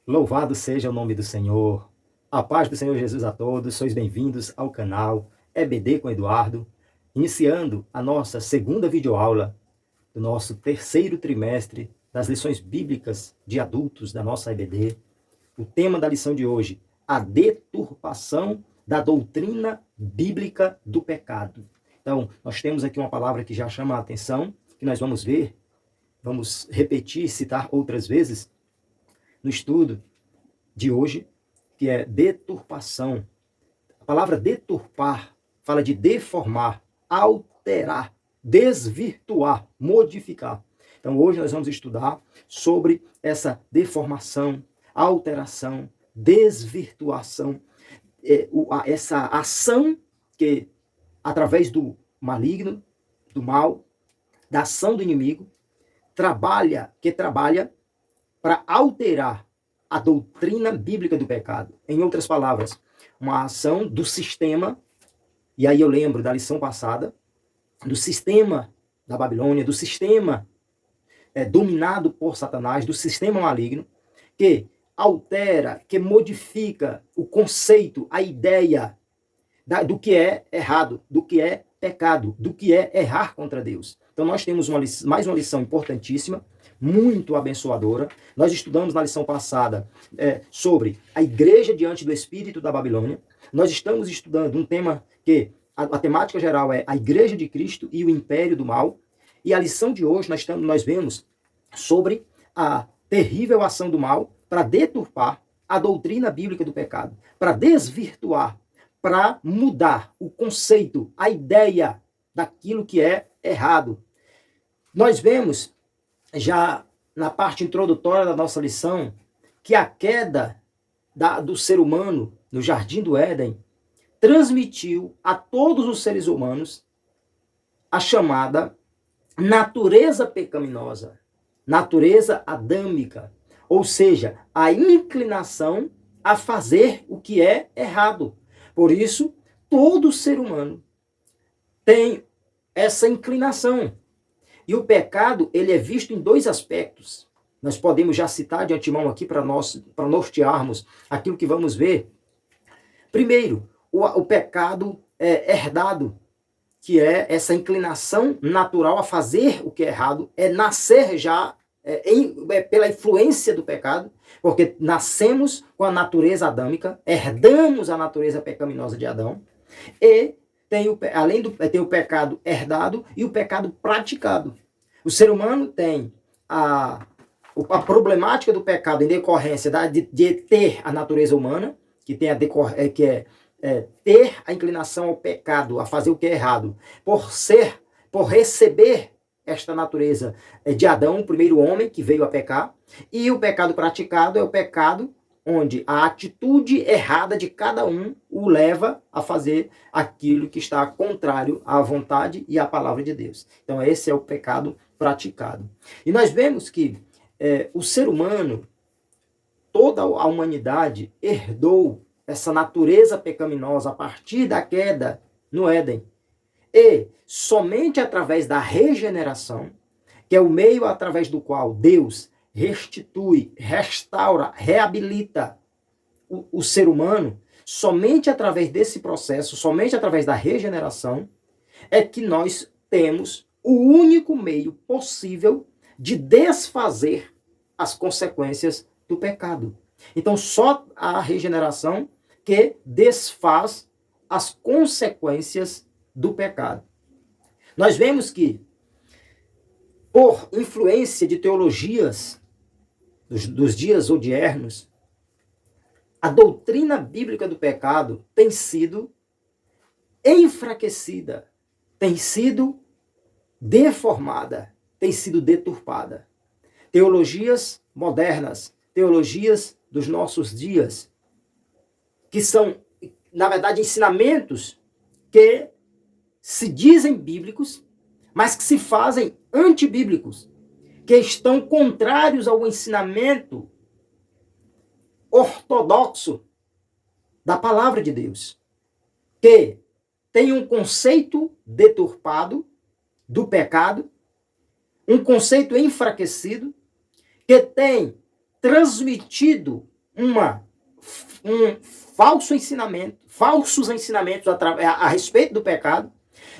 Louvado seja o nome do Senhor. A paz do Senhor Jesus a todos. Sois bem-vindos ao canal EBD com Eduardo, iniciando a nossa segunda videoaula do nosso terceiro trimestre das lições bíblicas de adultos da nossa EBD. O tema da lição de hoje, a deturpação da doutrina bíblica do pecado. Então, nós temos aqui uma palavra que já chama a atenção, que nós vamos ver, vamos repetir, citar outras vezes no estudo de hoje, que é deturpação. A palavra deturpar fala de deformar, alterar, desvirtuar, modificar. Então hoje nós vamos estudar sobre essa deformação, alteração, desvirtuação, essa ação que, através do maligno, do mal, da ação do inimigo, trabalha para alterar a doutrina bíblica do pecado. Em outras palavras, uma ação do sistema, e aí eu lembro da lição passada, do sistema da Babilônia, do sistema dominado por Satanás, do sistema maligno, que altera, que modifica o conceito, a ideia do que é errado, do que é pecado, do que é errar contra Deus. Então nós temos mais uma lição importantíssima, muito abençoadora. Nós estudamos na lição passada sobre a igreja diante do espírito da Babilônia. Nós estamos estudando um tema que a temática geral é a igreja de Cristo e o império do mal. E a lição de hoje nós vemos sobre a terrível ação do mal para deturpar a doutrina bíblica do pecado, para desvirtuar, para mudar o conceito, a ideia daquilo que é errado. Nós vemos já na parte introdutória da nossa lição que a queda do ser humano no Jardim do Éden transmitiu a todos os seres humanos a chamada natureza pecaminosa, natureza adâmica, ou seja, a inclinação a fazer o que é errado. Por isso, todo ser humano tem essa inclinação. E o pecado, ele é visto em dois aspectos. Nós podemos já citar de antemão aqui para nortearmos aquilo que vamos ver. Primeiro, o pecado herdado, que é essa inclinação natural a fazer o que é errado, é nascer já pela influência do pecado, porque nascemos com a natureza adâmica, herdamos a natureza pecaminosa de Adão, e tem o pecado herdado e o pecado praticado. O ser humano tem a problemática do pecado em decorrência de ter a natureza humana, que tem ter a inclinação ao pecado, a fazer o que é errado, por receber esta natureza de Adão, o primeiro homem que veio a pecar, e o pecado praticado é o pecado onde a atitude errada de cada um o leva a fazer aquilo que está contrário à vontade e à palavra de Deus. Então esse é o pecado praticado. E nós vemos que o ser humano, toda a humanidade herdou essa natureza pecaminosa a partir da queda no Éden. E somente através da regeneração, que é o meio através do qual Deus restitui, restaura, reabilita o ser humano, somente através desse processo, somente através da regeneração, é que nós temos o único meio possível de desfazer as consequências do pecado. Então, só a regeneração que desfaz as consequências do pecado. Nós vemos que, por influência de teologias dos dias odiernos, a doutrina bíblica do pecado tem sido enfraquecida, tem sido deformada, tem sido deturpada. Teologias modernas, teologias dos nossos dias, que são, na verdade, ensinamentos que se dizem bíblicos, mas que se fazem antibíblicos, que estão contrários ao ensinamento ortodoxo da palavra de Deus, que tem um conceito deturpado do pecado, um conceito enfraquecido, que tem transmitido um falsos ensinamentos a respeito do pecado,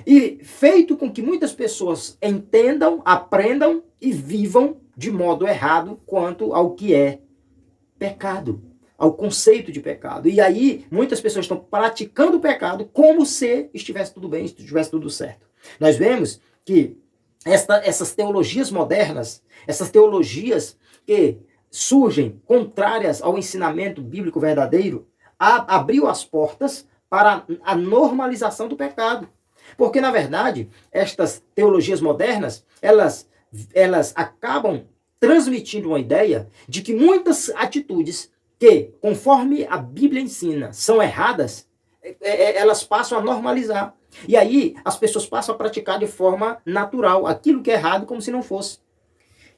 e feito com que muitas pessoas entendam, aprendam e vivam de modo errado quanto ao que é pecado, ao conceito de pecado. E aí, muitas pessoas estão praticando o pecado como se estivesse tudo bem, se estivesse tudo certo. Nós vemos que essas teologias modernas, essas teologias que surgem contrárias ao ensinamento bíblico verdadeiro, abriu as portas para a normalização do pecado. Porque, na verdade, estas teologias modernas, elas acabam transmitindo uma ideia de que muitas atitudes que, conforme a Bíblia ensina, são erradas, elas passam a normalizar. E aí as pessoas passam a praticar de forma natural aquilo que é errado como se não fosse.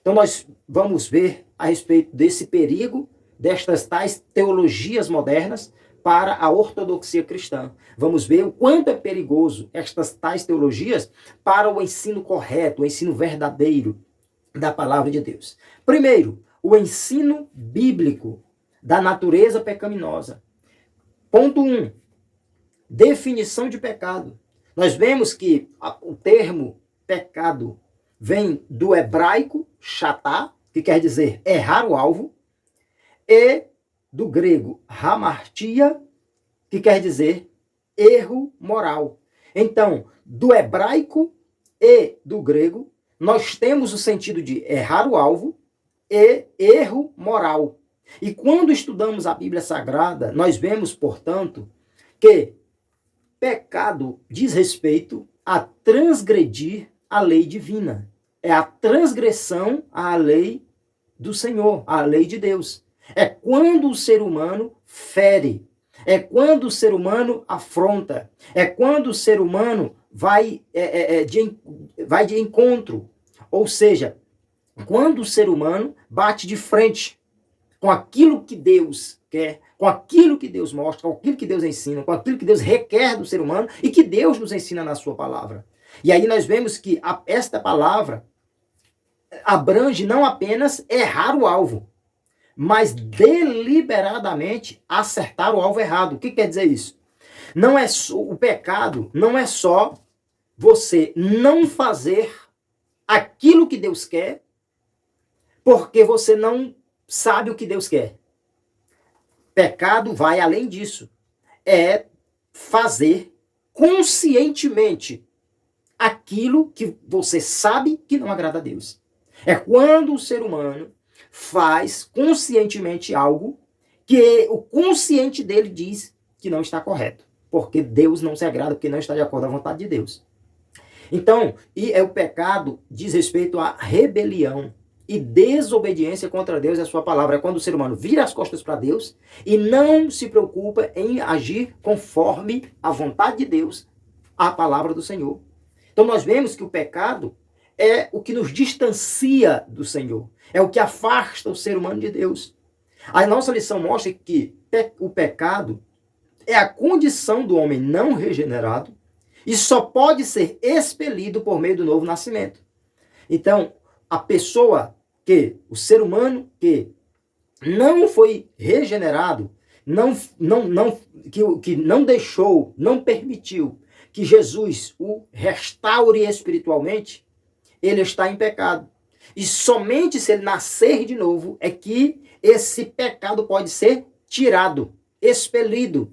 Então nós vamos ver a respeito desse perigo destas tais teologias modernas para a ortodoxia cristã. Vamos ver o quanto é perigoso estas tais teologias para o ensino correto, o ensino verdadeiro da palavra de Deus. Primeiro, o ensino bíblico da natureza pecaminosa. Ponto 1. Definição de pecado. Nós vemos que o termo pecado vem do hebraico chatá, que quer dizer errar o alvo, e do grego hamartia, que quer dizer erro moral. Então, do hebraico e do grego, nós temos o sentido de errar o alvo e erro moral. E quando estudamos a Bíblia Sagrada, nós vemos, portanto, que pecado diz respeito a transgredir a lei divina. É a transgressão à lei do Senhor, à lei de Deus. É quando o ser humano fere. É quando o ser humano afronta. É quando o ser humano vai de encontro. Ou seja, quando o ser humano bate de frente com aquilo que Deus quer, com aquilo que Deus mostra, com aquilo que Deus ensina, com aquilo que Deus requer do ser humano e que Deus nos ensina na sua palavra. E aí nós vemos que esta palavra abrange não apenas errar o alvo, mas deliberadamente acertar o alvo errado. O que quer dizer isso? Não é o pecado não é só você não fazer aquilo que Deus quer, porque você não sabe o que Deus quer. Pecado vai além disso. É fazer conscientemente aquilo que você sabe que não agrada a Deus. É quando o ser humano faz conscientemente algo que o consciente dele diz que não está correto. Porque Deus não se agrada, porque não está de acordo com a vontade de Deus. Então, o pecado diz respeito à rebelião e desobediência contra Deus e a sua palavra. É quando o ser humano vira as costas para Deus e não se preocupa em agir conforme a vontade de Deus, a palavra do Senhor. Então nós vemos que o pecado é o que nos distancia do Senhor. É o que afasta o ser humano de Deus. A nossa lição mostra que o pecado é a condição do homem não regenerado e só pode ser expelido por meio do novo nascimento. Então, a pessoa o ser humano que não foi regenerado, que não deixou, não permitiu que Jesus o restaure espiritualmente, ele está em pecado. E somente se ele nascer de novo é que esse pecado pode ser tirado, expelido.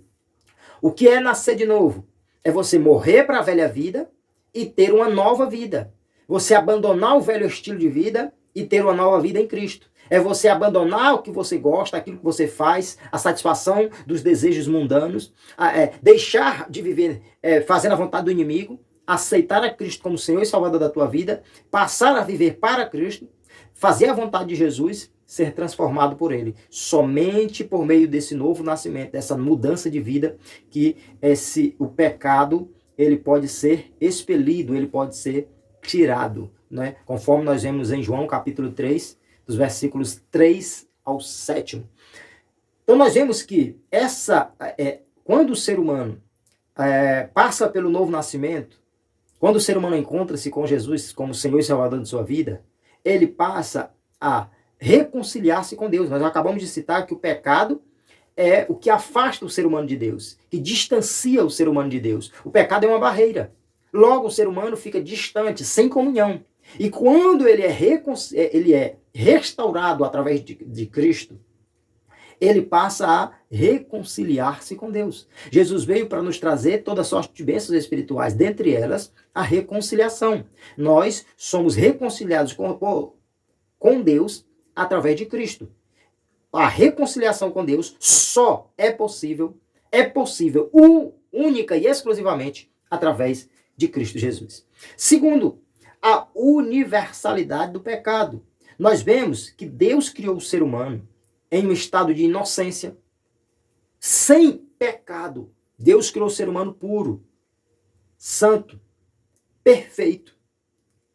O que é nascer de novo? É você morrer para a velha vida e ter uma nova vida. Você abandonar o velho estilo de vida e ter uma nova vida em Cristo. É você abandonar o que você gosta, aquilo que você faz, a satisfação dos desejos mundanos, deixar de viver fazendo a vontade do inimigo, aceitar a Cristo como Senhor e Salvador da tua vida, passar a viver para Cristo, fazer a vontade de Jesus, ser transformado por Ele. Somente por meio desse novo nascimento, dessa mudança de vida, que o pecado ele pode ser expelido, ele pode ser tirado, né? Conforme nós vemos em João capítulo 3, dos versículos 3 ao 7. Então nós vemos que quando o ser humano passa pelo novo nascimento, quando o ser humano encontra-se com Jesus como Senhor e Salvador de sua vida, ele passa a reconciliar-se com Deus. Nós acabamos de citar que o pecado é o que afasta o ser humano de Deus, que distancia o ser humano de Deus. O pecado é uma barreira. Logo, o ser humano fica distante, sem comunhão. E quando ele é restaurado através de Cristo, ele passa a reconciliar-se com Deus. Jesus veio para nos trazer toda sorte de bênçãos espirituais, dentre elas a reconciliação. Nós somos reconciliados com Deus através de Cristo. A reconciliação com Deus só é possível única e exclusivamente através de Cristo Jesus. Segundo, a universalidade do pecado. Nós vemos que Deus criou o ser humano em um estado de inocência, sem pecado. Deus criou o ser humano puro, santo, perfeito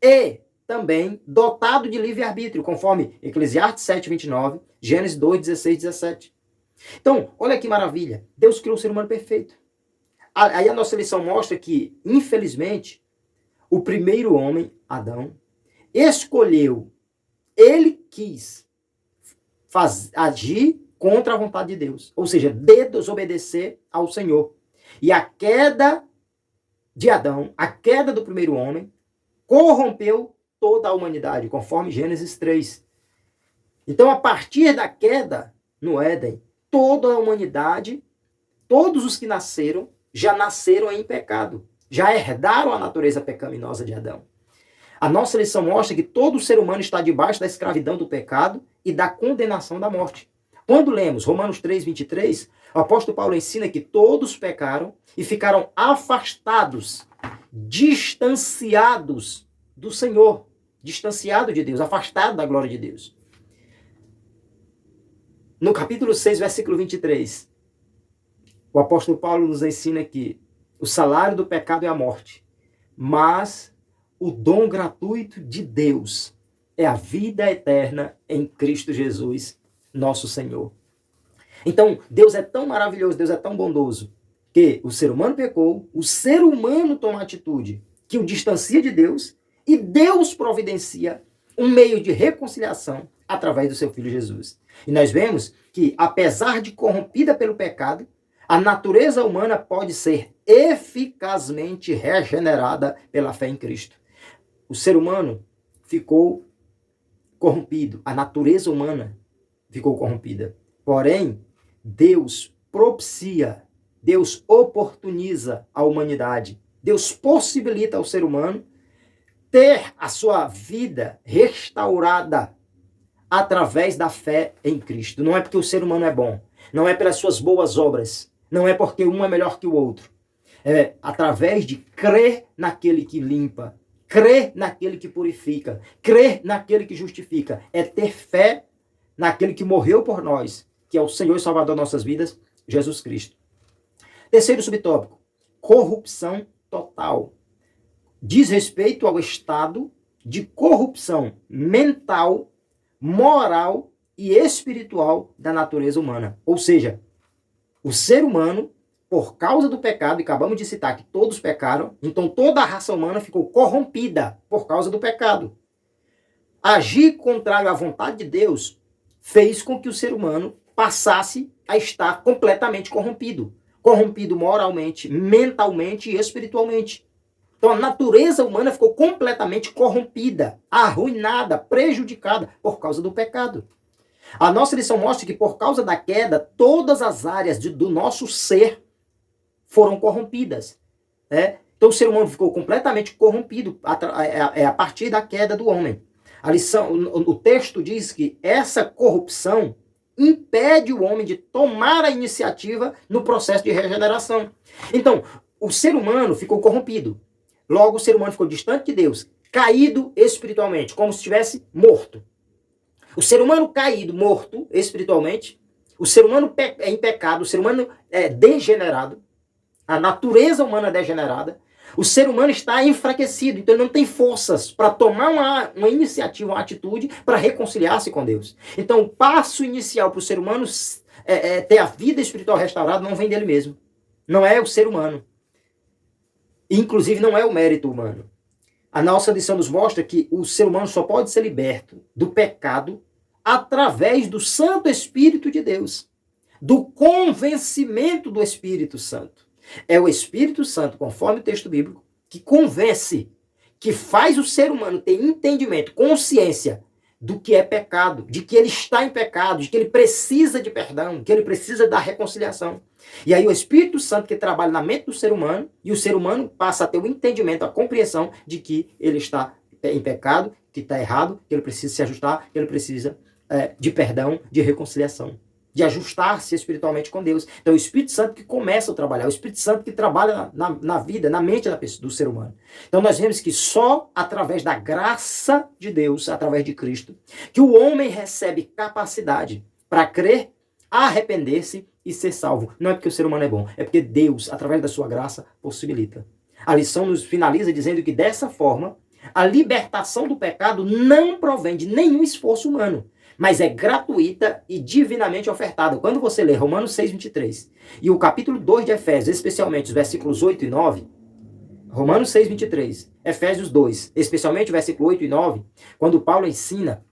e também dotado de livre-arbítrio, conforme Eclesiastes 7:29, Gênesis 2:16, 17. Então, olha que maravilha. Deus criou o ser humano perfeito. Aí a nossa lição mostra que, infelizmente, o primeiro homem, Adão, escolheu, ele quis agir contra a vontade de Deus. Ou seja, desobedecer ao Senhor. E a queda de Adão, a queda do primeiro homem, corrompeu toda a humanidade, conforme Gênesis 3. Então, a partir da queda no Éden, toda a humanidade, todos os que nasceram, já nasceram em pecado. Já herdaram a natureza pecaminosa de Adão. A nossa lição mostra que todo ser humano está debaixo da escravidão do pecado e da condenação da morte. Quando lemos Romanos 3:23, o apóstolo Paulo ensina que todos pecaram e ficaram afastados, distanciados do Senhor, distanciado de Deus, afastado da glória de Deus. No capítulo 6, versículo 23, o apóstolo Paulo nos ensina que o salário do pecado é a morte, mas o dom gratuito de Deus é a vida eterna em Cristo Jesus, nosso Senhor. Então, Deus é tão maravilhoso, Deus é tão bondoso, que o ser humano pecou, o ser humano toma atitude que o distancia de Deus, e Deus providencia um meio de reconciliação através do seu Filho Jesus. E nós vemos que, apesar de corrompida pelo pecado, a natureza humana pode ser eficazmente regenerada pela fé em Cristo. O ser humano ficou corrompido, a natureza humana ficou corrompida. Porém, Deus propicia, Deus oportuniza a humanidade, Deus possibilita ao ser humano ter a sua vida restaurada através da fé em Cristo. Não é porque o ser humano é bom, não é pelas suas boas obras, não é porque um é melhor que o outro. É através de crer naquele que limpa, crer naquele que purifica, crer naquele que justifica. É ter fé naquele que morreu por nós, que é o Senhor e Salvador das nossas vidas, Jesus Cristo. Terceiro subtópico, corrupção total. Diz respeito ao estado de corrupção mental, moral e espiritual da natureza humana. Ou seja, o ser humano, por causa do pecado, e acabamos de citar que todos pecaram, então toda a raça humana ficou corrompida por causa do pecado. Agir contrário à vontade de Deus fez com que o ser humano passasse a estar completamente corrompido. Corrompido moralmente, mentalmente e espiritualmente. Então a natureza humana ficou completamente corrompida, arruinada, prejudicada por causa do pecado. A nossa lição mostra que por causa da queda, todas as áreas do nosso ser foram corrompidas. Então o ser humano ficou completamente corrompido a partir da queda do homem. A lição, o texto diz que essa corrupção impede o homem de tomar a iniciativa no processo de regeneração. Então, o ser humano ficou corrompido. Logo, o ser humano ficou distante de Deus, caído espiritualmente, como se estivesse morto. O ser humano caído, morto espiritualmente, o ser humano é em pecado, o ser humano é degenerado, a natureza humana é degenerada, o ser humano está enfraquecido, então ele não tem forças para tomar uma iniciativa, uma atitude para reconciliar-se com Deus. Então o passo inicial para o ser humano ter a vida espiritual restaurada não vem dele mesmo. Não é o ser humano. Inclusive não é o mérito humano. A nossa lição nos mostra que o ser humano só pode ser liberto do pecado através do Santo Espírito de Deus, do convencimento do Espírito Santo. É o Espírito Santo, conforme o texto bíblico, que convence, que faz o ser humano ter entendimento, consciência do que é pecado, de que ele está em pecado, de que ele precisa de perdão, que ele precisa da reconciliação. E aí o Espírito Santo que trabalha na mente do ser humano, e o ser humano passa a ter o entendimento, a compreensão de que ele está em pecado, que está errado, que ele precisa se ajustar, que ele precisa de perdão, de reconciliação, de ajustar-se espiritualmente com Deus. Então é o Espírito Santo que começa a trabalhar, o Espírito Santo que trabalha na vida, na mente do ser humano. Então nós vemos que só através da graça de Deus, através de Cristo, que o homem recebe capacidade para crer, arrepender-se e ser salvo. Não é porque o ser humano é bom, é porque Deus, através da sua graça, possibilita. A lição nos finaliza dizendo que dessa forma, a libertação do pecado não provém de nenhum esforço humano, mas é gratuita e divinamente ofertada. Quando você lê Romanos 6:23 e o capítulo 2 de Efésios, especialmente os versículos 8 e 9, Romanos 6:23, Efésios 2, especialmente o versículo 8 e 9, quando Paulo ensina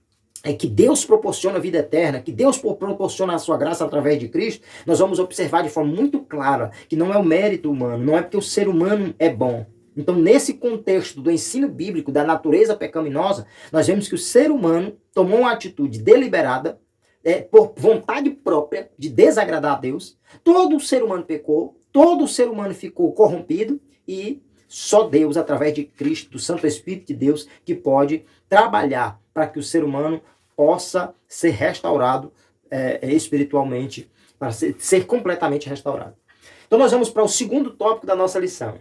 que Deus proporciona a vida eterna, que Deus proporciona a sua graça através de Cristo, nós vamos observar de forma muito clara que não é o mérito humano, não é porque o ser humano é bom. Então, nesse contexto do ensino bíblico da natureza pecaminosa, nós vemos que o ser humano tomou uma atitude deliberada, por vontade própria, de desagradar a Deus. Todo o ser humano pecou, todo o ser humano ficou corrompido e só Deus, através de Cristo, do Santo Espírito de Deus, que pode trabalhar para que o ser humano possa ser restaurado espiritualmente, para ser completamente restaurado. Então, nós vamos para o segundo tópico da nossa lição.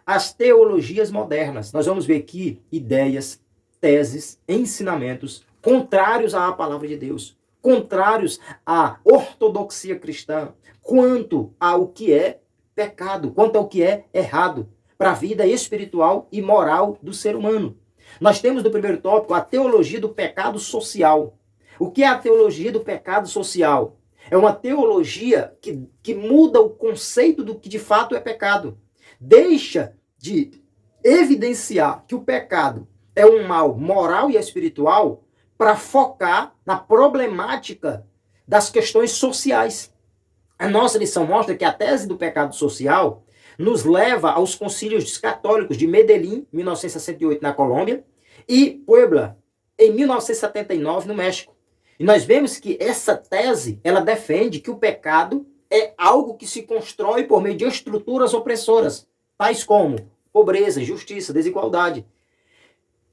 As teologias modernas. Nós vamos ver aqui ideias, teses, ensinamentos contrários à palavra de Deus, contrários à ortodoxia cristã, quanto ao que é pecado, quanto ao que é errado para a vida espiritual e moral do ser humano. Nós temos no primeiro tópico a teologia do pecado social. O que é a teologia do pecado social? É uma teologia que muda o conceito do que de fato é pecado. Deixa de evidenciar que o pecado é um mal moral e espiritual para focar na problemática das questões sociais. A nossa lição mostra que a tese do pecado social nos leva aos concílios católicos de Medellín, 1968, na Colômbia, e Puebla, em 1979, no México. E nós vemos que essa tese, ela defende que o pecado é algo que se constrói por meio de estruturas opressoras, tais como pobreza, injustiça, desigualdade.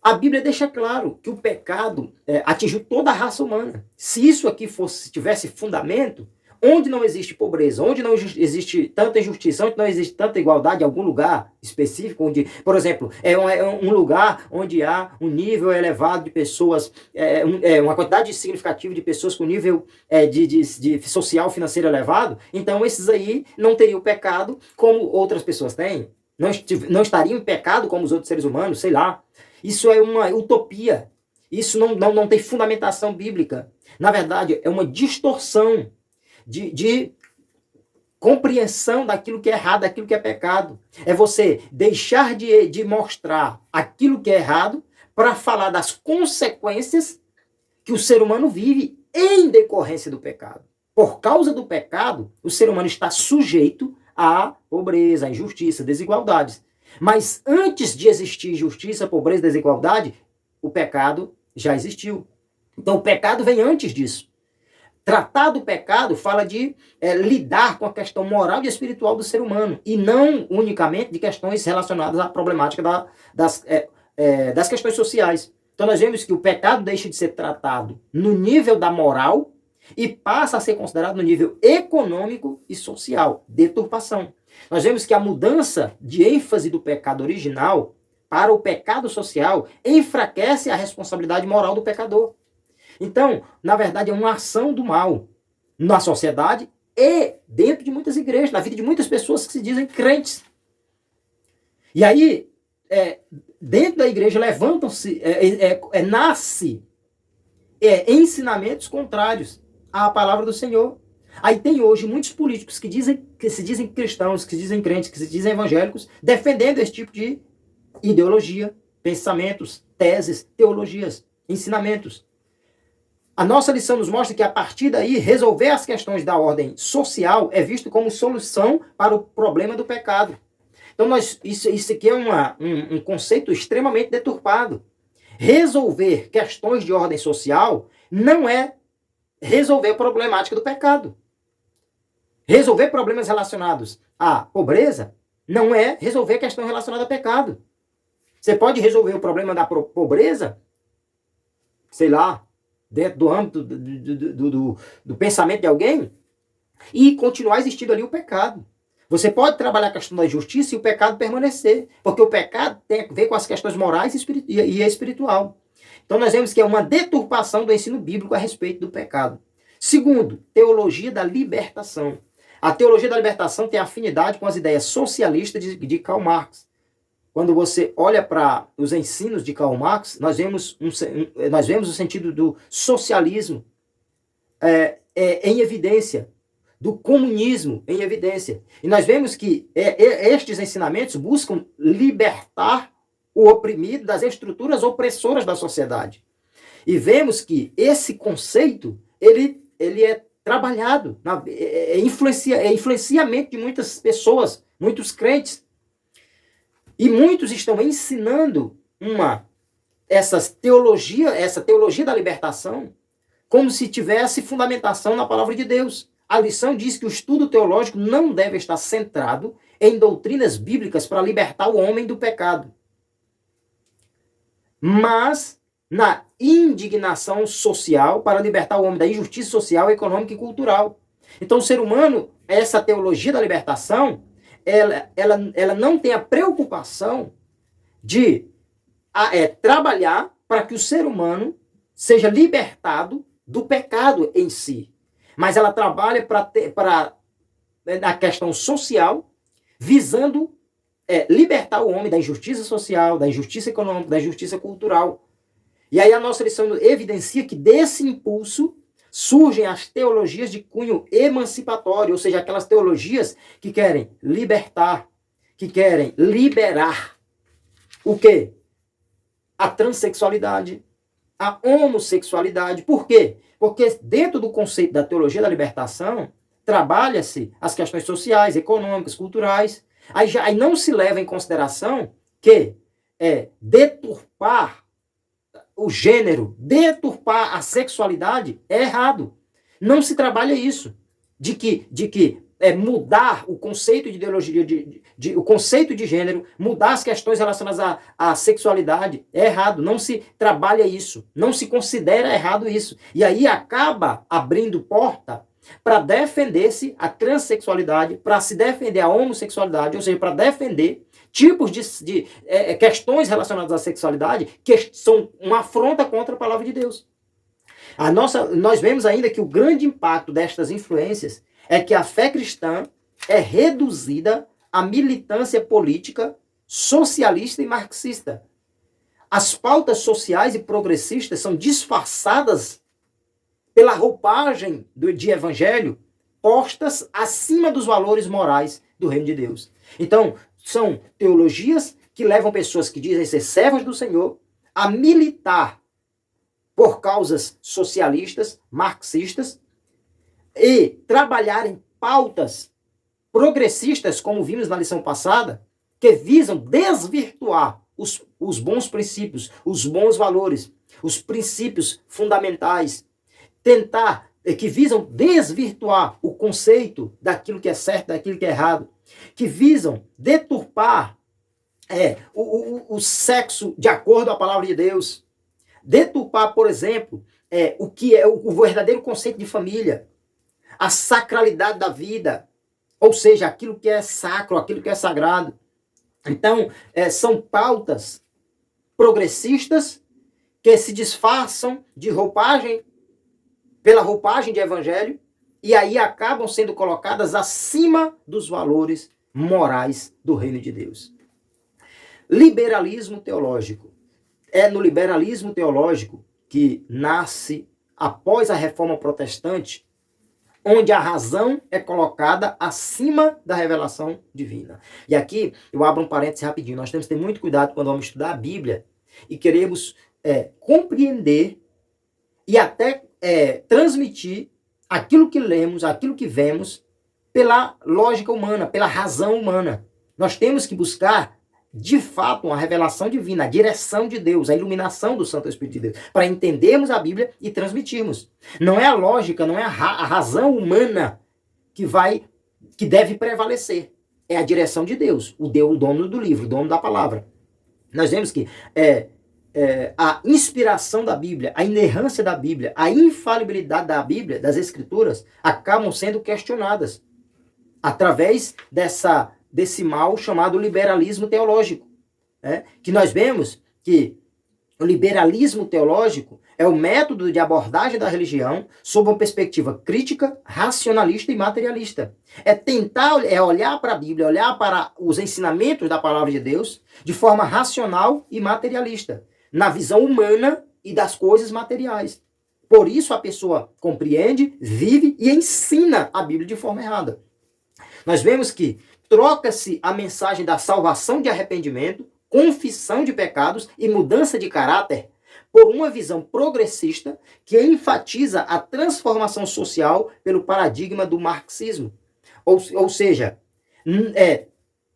A Bíblia deixa claro que o pecado atingiu toda a raça humana. Se isso aqui tivesse fundamento, onde não existe pobreza, onde não existe tanta injustiça, onde não existe tanta igualdade, em algum lugar específico, onde, por exemplo, é um lugar onde há um nível elevado de pessoas, uma quantidade significativa de pessoas com nível de social, financeiro elevado, então esses aí não teriam pecado como outras pessoas têm, não estariam em pecado como os outros seres humanos, sei lá. Isso é uma utopia, isso não tem fundamentação bíblica. Na verdade, é uma distorção de compreensão daquilo que é errado, daquilo que é pecado. É você deixar de mostrar aquilo que é errado para falar das consequências que o ser humano vive em decorrência do pecado. Por causa do pecado, o ser humano está sujeito à pobreza, à injustiça, desigualdades. Mas antes de existir injustiça, pobreza, desigualdade, o pecado já existiu. Então o pecado vem antes disso. Tratar do pecado fala de lidar com a questão moral e espiritual do ser humano, e não unicamente de questões relacionadas à problemática das questões sociais. Então nós vemos que o pecado deixa de ser tratado no nível da moral e passa a ser considerado no nível econômico e social, deturpação. Nós vemos que a mudança de ênfase do pecado original para o pecado social enfraquece a responsabilidade moral do pecador. Então, na verdade, é uma ação do mal na sociedade e dentro de muitas igrejas, na vida de muitas pessoas que se dizem crentes. E aí, dentro da igreja levantam-se, nasce ensinamentos contrários à palavra do Senhor. Aí tem hoje muitos políticos que se dizem cristãos, que se dizem crentes, que se dizem evangélicos, defendendo esse tipo de ideologia, pensamentos, teses, teologias, ensinamentos. A nossa lição nos mostra que, a partir daí, resolver as questões da ordem social é visto como solução para o problema do pecado. Então, isso aqui é um conceito extremamente deturpado. Resolver questões de ordem social não é resolver a problemática do pecado. Resolver problemas relacionados à pobreza não é resolver questão relacionada a pecado. Você pode resolver o problema da pobreza, sei lá, dentro do âmbito do pensamento de alguém, e continuar existindo ali o pecado. Você pode trabalhar a questão da justiça e o pecado permanecer, porque o pecado tem a ver com as questões morais e espiritual. Então nós vemos que é uma deturpação do ensino bíblico a respeito do pecado. Segundo, teologia da libertação. A teologia da libertação tem afinidade com as ideias socialistas de Karl Marx. Quando você olha para os ensinos de Karl Marx, nós vemos o sentido do socialismo em evidência, do comunismo em evidência. E nós vemos que estes ensinamentos buscam libertar o oprimido das estruturas opressoras da sociedade. E vemos que esse conceito, ele é trabalhado, influenciamento de muitas pessoas, muitos crentes. E muitos estão ensinando essa teologia da libertação como se tivesse fundamentação na palavra de Deus. A lição diz que o estudo teológico não deve estar centrado em doutrinas bíblicas para libertar o homem do pecado, mas na indignação social para libertar o homem da injustiça social, econômica e cultural. Então, o ser humano, essa teologia da libertação, ela não tem a preocupação de trabalhar para que o ser humano seja libertado do pecado em si. Mas ela trabalha na questão social, visando libertar o homem da injustiça social, da injustiça econômica, da injustiça cultural. E aí a nossa lição evidencia que desse impulso surgem as teologias de cunho emancipatório, ou seja, aquelas teologias que querem libertar, que querem liberar o quê? A transexualidade, a homossexualidade. Por quê? Porque dentro do conceito da teologia da libertação, trabalha-se as questões sociais, econômicas, culturais. Aí não se leva em consideração que deturpar o gênero, deturpar a sexualidade é errado. Não se trabalha isso. De que mudar o conceito de ideologia, o conceito de gênero, mudar as questões relacionadas à sexualidade é errado. Não se trabalha isso. Não se considera errado isso. E aí acaba abrindo porta para defender-se a transexualidade, para se defender a homossexualidade, ou seja, para defender tipos de questões relacionadas à sexualidade que são uma afronta contra a palavra de Deus. Nós vemos ainda que o grande impacto destas influências é que a fé cristã é reduzida à militância política, socialista e marxista. As pautas sociais e progressistas são disfarçadas pela roupagem de evangelho, postas acima dos valores morais do reino de Deus. Então, são teologias que levam pessoas que dizem ser servas do Senhor a militar por causas socialistas, marxistas, e trabalhar em pautas progressistas, como vimos na lição passada, que visam desvirtuar os bons princípios, os bons valores, os princípios fundamentais, que visam desvirtuar o conceito daquilo que é certo, daquilo que é errado, que visam deturpar o sexo de acordo com a palavra de Deus, deturpar, por exemplo, o que é o verdadeiro conceito de família, a sacralidade da vida, ou seja, aquilo que é sacro, aquilo que é sagrado. Então, são pautas progressistas que se disfarçam de pela roupagem de evangelho, e aí acabam sendo colocadas acima dos valores morais do reino de Deus. Liberalismo teológico. É no liberalismo teológico que nasce, após a reforma protestante, onde a razão é colocada acima da revelação divina. E aqui eu abro um parêntese rapidinho. Nós temos que ter muito cuidado quando vamos estudar a Bíblia e queremos compreender e até transmitir aquilo que lemos, aquilo que vemos, pela lógica humana, pela razão humana. Nós temos que buscar, de fato, uma revelação divina, a direção de Deus, a iluminação do Santo Espírito de Deus, para entendermos a Bíblia e transmitirmos. Não é a lógica, não é a razão humana que deve prevalecer. É a direção de Deus, o dono do livro, o dono da palavra. Nós vemos que a inspiração da Bíblia, a inerrância da Bíblia, a infalibilidade da Bíblia, das Escrituras, acabam sendo questionadas através desse mal chamado liberalismo teológico. Que nós vemos que o liberalismo teológico é o método de abordagem da religião sob uma perspectiva crítica, racionalista e materialista. É olhar para a Bíblia, olhar para os ensinamentos da palavra de Deus de forma racional e materialista, na visão humana e das coisas materiais. Por isso a pessoa compreende, vive e ensina a Bíblia de forma errada. Nós vemos que troca-se a mensagem da salvação de arrependimento, confissão de pecados e mudança de caráter por uma visão progressista que enfatiza a transformação social pelo paradigma do marxismo. Ou seja,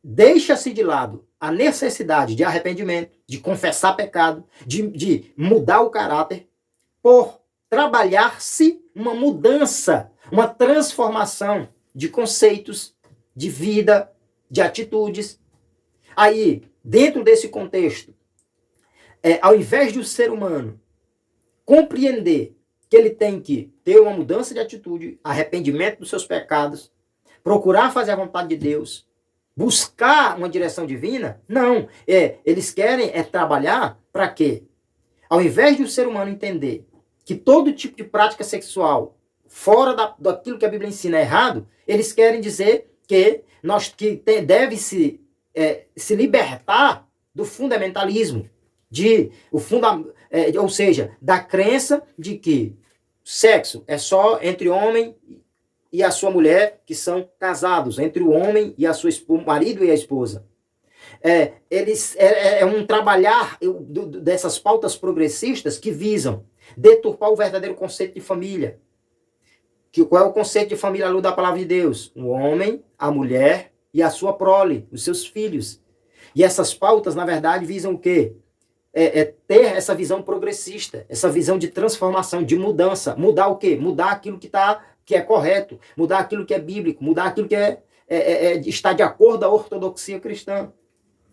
deixa-se de lado a necessidade de arrependimento, de confessar pecado, de mudar o caráter, por trabalhar-se uma mudança, uma transformação de conceitos, de vida, de atitudes. Aí, dentro desse contexto, ao invés de o ser humano compreender que ele tem que ter uma mudança de atitude, arrependimento dos seus pecados, procurar fazer a vontade de Deus, buscar uma direção divina, não. Eles querem trabalhar para quê? Ao invés de o ser humano entender que todo tipo de prática sexual fora daquilo que a Bíblia ensina é errado, eles querem dizer que deve se libertar do fundamentalismo, ou seja, da crença de que sexo é só entre homem e a sua mulher que são casados, entre o homem e o marido e a esposa. Um trabalhar dessas pautas progressistas que visam deturpar o verdadeiro conceito de família. Qual é o conceito de família à luz da palavra de Deus? O homem, a mulher e a sua prole, os seus filhos. E essas pautas, na verdade, visam o quê? Ter essa visão progressista, essa visão de transformação, de mudança. Mudar o quê? Mudar aquilo que é correto, mudar aquilo que é bíblico, mudar aquilo que está de acordo com a ortodoxia cristã.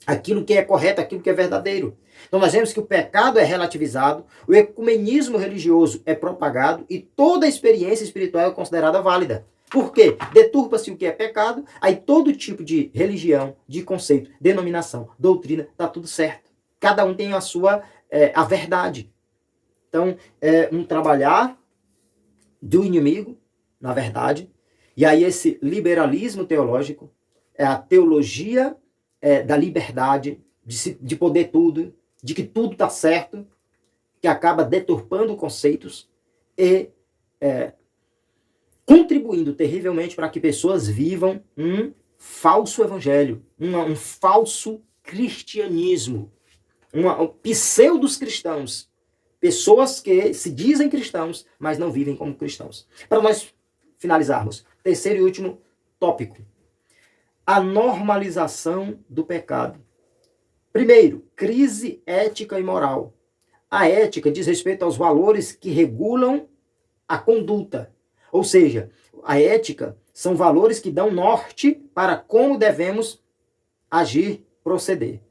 Aquilo que é correto, aquilo que é verdadeiro. Então nós vemos que o pecado é relativizado, o ecumenismo religioso é propagado e toda a experiência espiritual é considerada válida. Por quê? Deturpa-se o que é pecado, aí todo tipo de religião, de conceito, denominação, doutrina, está tudo certo. Cada um tem a verdade. Então, é um trabalhar do inimigo, na verdade, e aí esse liberalismo teológico é a teologia da liberdade, de poder tudo, de que tudo está certo, que acaba deturpando conceitos e contribuindo terrivelmente para que pessoas vivam um falso evangelho, um falso cristianismo, um pseudos cristãos, pessoas que se dizem cristãos, mas não vivem como cristãos. Para nós finalizarmos, terceiro e último tópico, a normalização do pecado. Primeiro, crise ética e moral. A ética diz respeito aos valores que regulam a conduta. Ou seja, a ética são valores que dão norte para como devemos agir, proceder.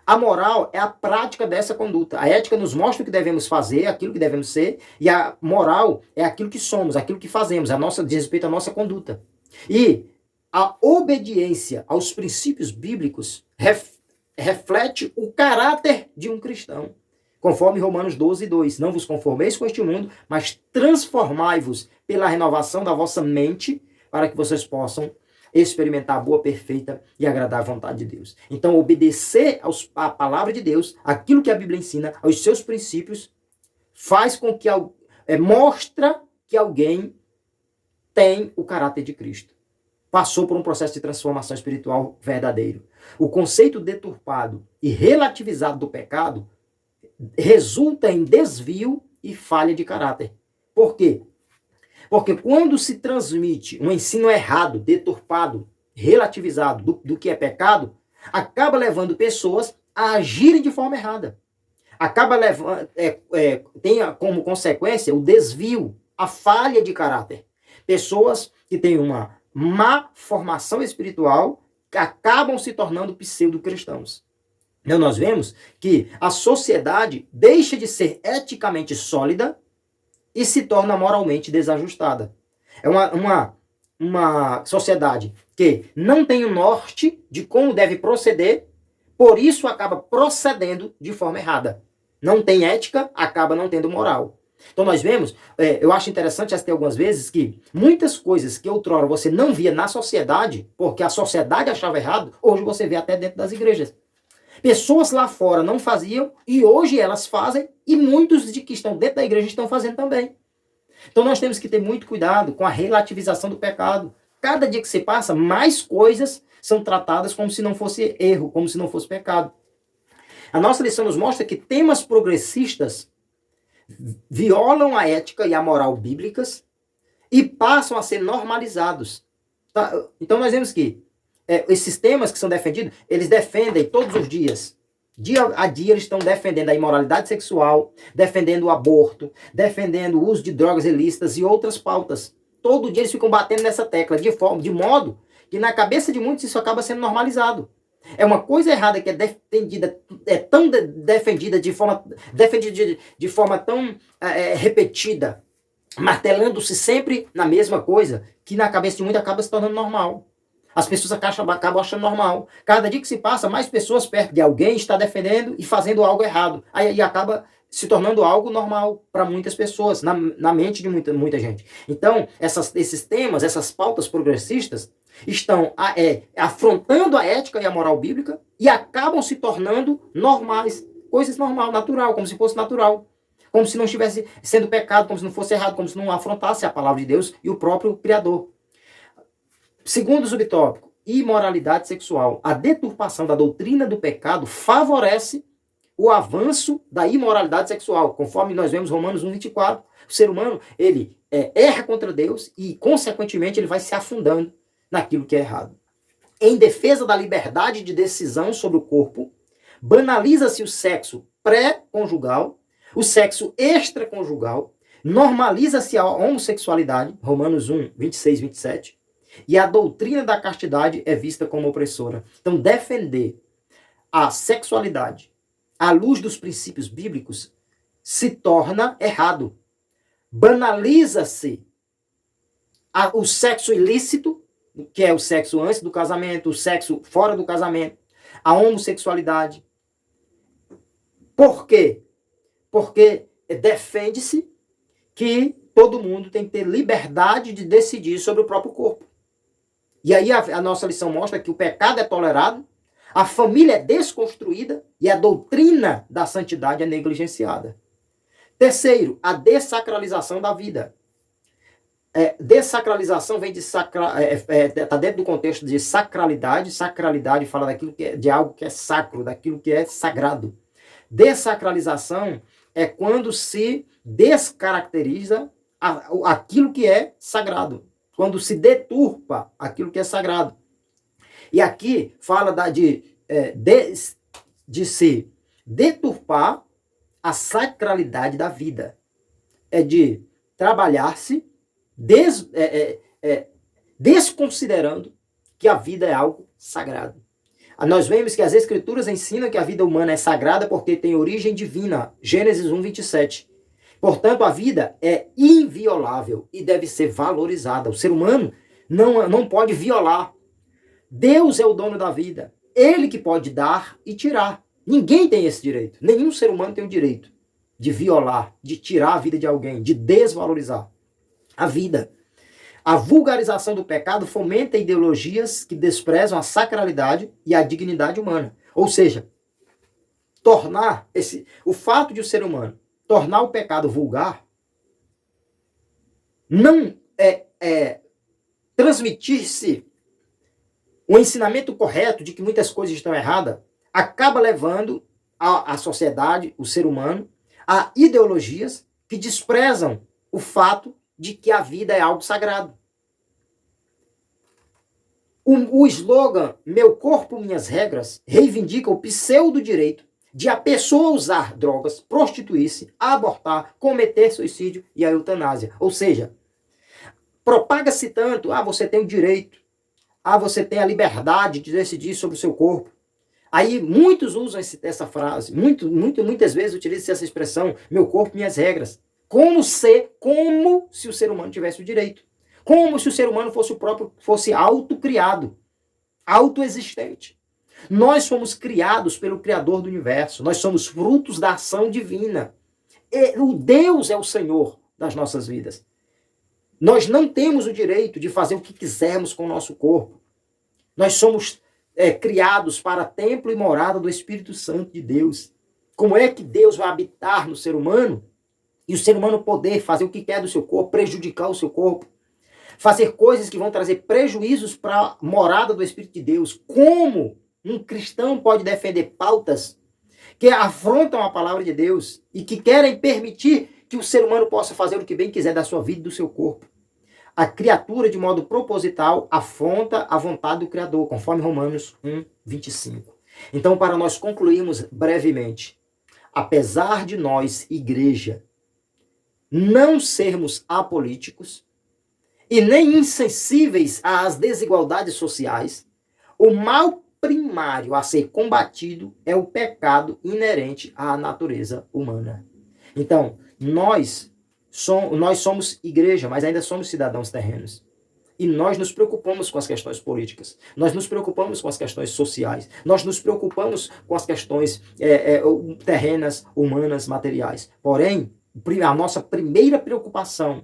A moral é a prática dessa conduta. A ética nos mostra o que devemos fazer, aquilo que devemos ser, e a moral é aquilo que somos, aquilo que fazemos, diz respeito à nossa conduta. E a obediência aos princípios bíblicos reflete o caráter de um cristão. Conforme Romanos 12, 2. Não vos conformeis com este mundo, mas transformai-vos pela renovação da vossa mente, para que vocês possam experimentar a boa, perfeita e agradável vontade de Deus. Então, obedecer à palavra de Deus, aquilo que a Bíblia ensina, aos seus princípios, faz com que mostra que alguém tem o caráter de Cristo. Passou por um processo de transformação espiritual verdadeiro. O conceito deturpado e relativizado do pecado resulta em desvio e falha de caráter. Por quê? Porque quando se transmite um ensino errado, deturpado, relativizado do que é pecado, acaba levando pessoas a agirem de forma errada. Acaba levando, tem como consequência o desvio, a falha de caráter. Pessoas que têm uma má formação espiritual acabam se tornando pseudo-cristãos. Então nós vemos que a sociedade deixa de ser eticamente sólida e se torna moralmente desajustada. É uma sociedade que não tem o norte de como deve proceder, por isso acaba procedendo de forma errada. Não tem ética, acaba não tendo moral. Então nós vemos, eu acho interessante até algumas vezes que muitas coisas que outrora você não via na sociedade, porque a sociedade achava errado, hoje você vê até dentro das igrejas. Pessoas lá fora não faziam e hoje elas fazem e muitos de que estão dentro da igreja estão fazendo também. Então nós temos que ter muito cuidado com a relativização do pecado. Cada dia que se passa, mais coisas são tratadas como se não fosse erro, como se não fosse pecado. A nossa lição nos mostra que temas progressistas violam a ética e a moral bíblicas e passam a ser normalizados. Tá? Então nós vemos que esses temas que são defendidos, eles defendem todos os dias. Dia a dia eles estão defendendo a imoralidade sexual, defendendo o aborto, defendendo o uso de drogas ilícitas e outras pautas. Todo dia eles ficam batendo nessa tecla, de modo que na cabeça de muitos isso acaba sendo normalizado. É uma coisa errada que é defendida de forma tão repetida, martelando-se sempre na mesma coisa, que na cabeça de muitos acaba se tornando normal. As pessoas acabam achando normal. Cada dia que se passa, mais pessoas perto de alguém está defendendo e fazendo algo errado. Aí acaba se tornando algo normal para muitas pessoas, na mente de muita gente. Então, esses temas, essas pautas progressistas, estão afrontando a ética e a moral bíblica e acabam se tornando normais. Coisas normal, natural, como se fosse natural. Como se não estivesse sendo pecado, como se não fosse errado, como se não afrontasse a palavra de Deus e o próprio Criador. Segundo subtópico, imoralidade sexual. A deturpação da doutrina do pecado favorece o avanço da imoralidade sexual. Conforme nós vemos Romanos 1:24, o ser humano, ele erra contra Deus e, consequentemente, ele vai se afundando naquilo que é errado. Em defesa da liberdade de decisão sobre o corpo, banaliza-se o sexo pré-conjugal, o sexo extraconjugal, normaliza-se a homossexualidade, Romanos 1:26-27, e a doutrina da castidade é vista como opressora. Então, defender a sexualidade à luz dos princípios bíblicos se torna errado. Banaliza-se o sexo ilícito, que é o sexo antes do casamento, o sexo fora do casamento, a homossexualidade. Por quê? Porque defende-se que todo mundo tem que ter liberdade de decidir sobre o próprio corpo. E aí a nossa lição mostra que o pecado é tolerado, a família é desconstruída e a doutrina da santidade é negligenciada. Terceiro, a dessacralização da vida. Dessacralização vem de está dentro do contexto de sacralidade. Sacralidade fala daquilo que de algo que é sacro, daquilo que é sagrado. Dessacralização é quando se descaracteriza aquilo que é sagrado, quando se deturpa aquilo que é sagrado. E aqui fala de se deturpar a sacralidade da vida. É de trabalhar-se desconsiderando que a vida é algo sagrado. Nós vemos que as Escrituras ensinam que a vida humana é sagrada porque tem origem divina. Gênesis 1:27. Portanto, a vida é inviolável e deve ser valorizada. O ser humano não pode violar. Deus é o dono da vida. Ele que pode dar e tirar. Ninguém tem esse direito. Nenhum ser humano tem o direito de violar, de tirar a vida de alguém, de desvalorizar a vida. A vulgarização do pecado fomenta ideologias que desprezam a sacralidade e a dignidade humana. Ou seja, o fato de o ser humano tornar o pecado vulgar não transmitir-se o ensinamento correto de que muitas coisas estão erradas, acaba levando a sociedade, o ser humano, a ideologias que desprezam o fato de que a vida é algo sagrado. O slogan Meu Corpo, Minhas Regras reivindica o pseudo-direito de a pessoa usar drogas, prostituir-se, abortar, cometer suicídio e a eutanásia. Ou seja, propaga-se tanto, você tem o direito, você tem a liberdade de decidir sobre o seu corpo. Aí muitos usam essa frase, muitas vezes utilizam essa expressão, meu corpo, minhas regras, como se o ser humano tivesse o direito. Como se o ser humano fosse autocriado, autoexistente. Nós somos criados pelo Criador do universo, nós somos frutos da ação divina. O Deus é o Senhor das nossas vidas. Nós não temos o direito de fazer o que quisermos com o nosso corpo. Nós somos criados para templo e morada do Espírito Santo de Deus. Como é que Deus vai habitar no ser humano e o ser humano poder fazer o que quer do seu corpo, prejudicar o seu corpo, fazer coisas que vão trazer prejuízos para a morada do Espírito de Deus? Como um cristão pode defender pautas que afrontam a palavra de Deus e que querem permitir que o ser humano possa fazer o que bem quiser da sua vida e do seu corpo? A criatura, de modo proposital, afronta a vontade do Criador, conforme Romanos 1, 25. Então, para nós concluirmos brevemente, apesar de nós, igreja, não sermos apolíticos e nem insensíveis às desigualdades sociais, o mal primário a ser combatido é o pecado inerente à natureza humana. Então, nós somos igreja, mas ainda somos cidadãos terrenos. E nós nos preocupamos com as questões políticas, nós nos preocupamos com as questões sociais, nós nos preocupamos com as questões terrenas, humanas, materiais. Porém, a nossa primeira preocupação,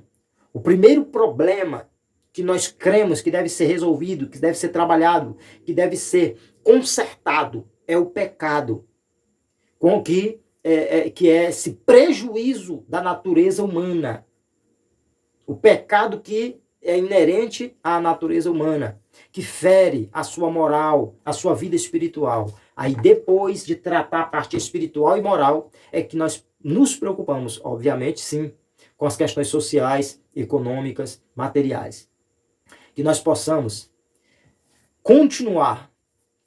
o primeiro problema que nós cremos que deve ser resolvido, que deve ser trabalhado, que deve ser consertado, é o pecado, com que é esse prejuízo da natureza humana. O pecado que é inerente à natureza humana, que fere a sua moral, a sua vida espiritual. Aí depois de tratar a parte espiritual e moral, é que nós nos preocupamos, obviamente sim, com as questões sociais, econômicas, materiais. Que nós possamos continuar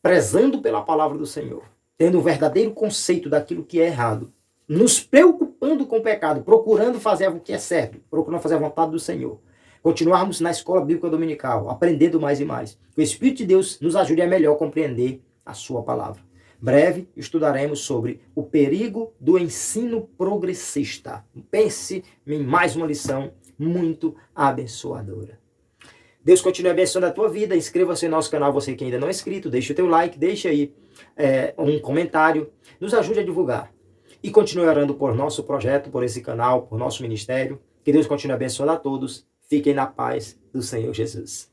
prezando pela palavra do Senhor, tendo um verdadeiro conceito daquilo que é errado, nos preocupando com o pecado, procurando fazer o que é certo, procurando fazer a vontade do Senhor. Continuarmos na escola bíblica dominical, aprendendo mais e mais. Que o Espírito de Deus nos ajude a melhor compreender a sua palavra. Breve estudaremos sobre o perigo do ensino progressista. Pense em mais uma lição muito abençoadora. Deus continue abençoando a tua vida. Inscreva-se no nosso canal, você que ainda não é inscrito. Deixe o teu like, deixe aí um comentário. Nos ajude a divulgar. E continue orando por nosso projeto, por esse canal, por nosso ministério. Que Deus continue abençoando a todos. Fiquem na paz do Senhor Jesus.